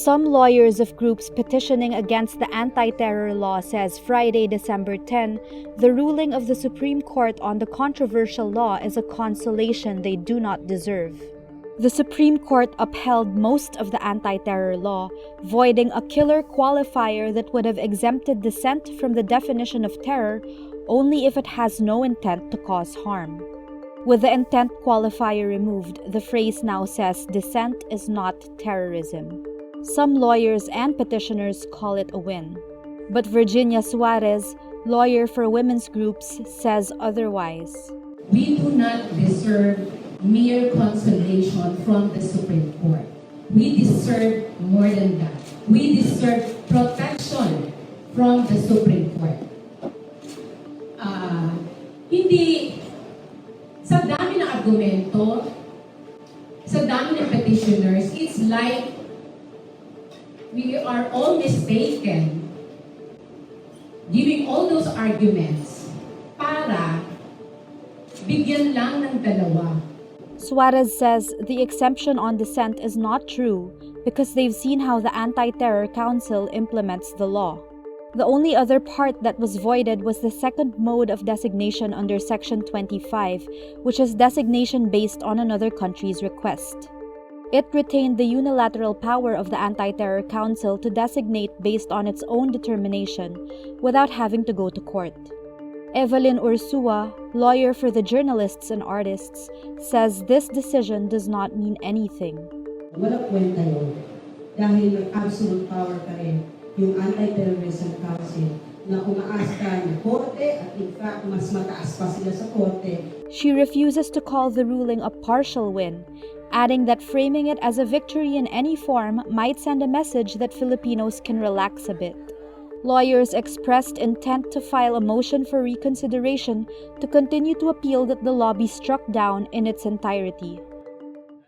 Some lawyers of groups petitioning against the anti-terror law says Friday, December 10, the ruling of the Supreme Court on the controversial law is a consolation they do not deserve. The Supreme Court upheld most of the anti-terror law, voiding a killer qualifier that would have exempted dissent from the definition of terror only if it has no intent to cause harm. With the intent qualifier removed, the phrase now says dissent is not terrorism. Some lawyers and petitioners call it a win. But Virginia Suarez, lawyer for women's groups, says otherwise. We do not deserve mere consolation from the Supreme Court. We deserve more than that. We deserve protection from the Supreme Court. Hindi, sa dami ng argumento, sa dami ng petitioners, it's like we are all mistaken giving all those arguments para bigyan lang ng dalawa. Suarez says the exemption on dissent is not true because they've seen how the Anti-Terror Council implements the law. The only other part that was voided was the second mode of designation under Section 25, which is designation based on another country's request. It retained the unilateral power of the Anti-Terror Council to designate based on its own determination without having to go to court. Evelyn Ursua, lawyer for the journalists and artists, says this decision does not mean anything. Walang kwenta yun dahil may absolute power pa rin yung Anti-Terrorism Council na umaasa ng korte at in fact mas mataas pa sila sa korte. She refuses to call the ruling a partial win, adding that framing it as a victory in any form might send a message that Filipinos can relax a bit. Lawyers expressed intent to file a motion for reconsideration to continue to appeal that the law be struck down in its entirety.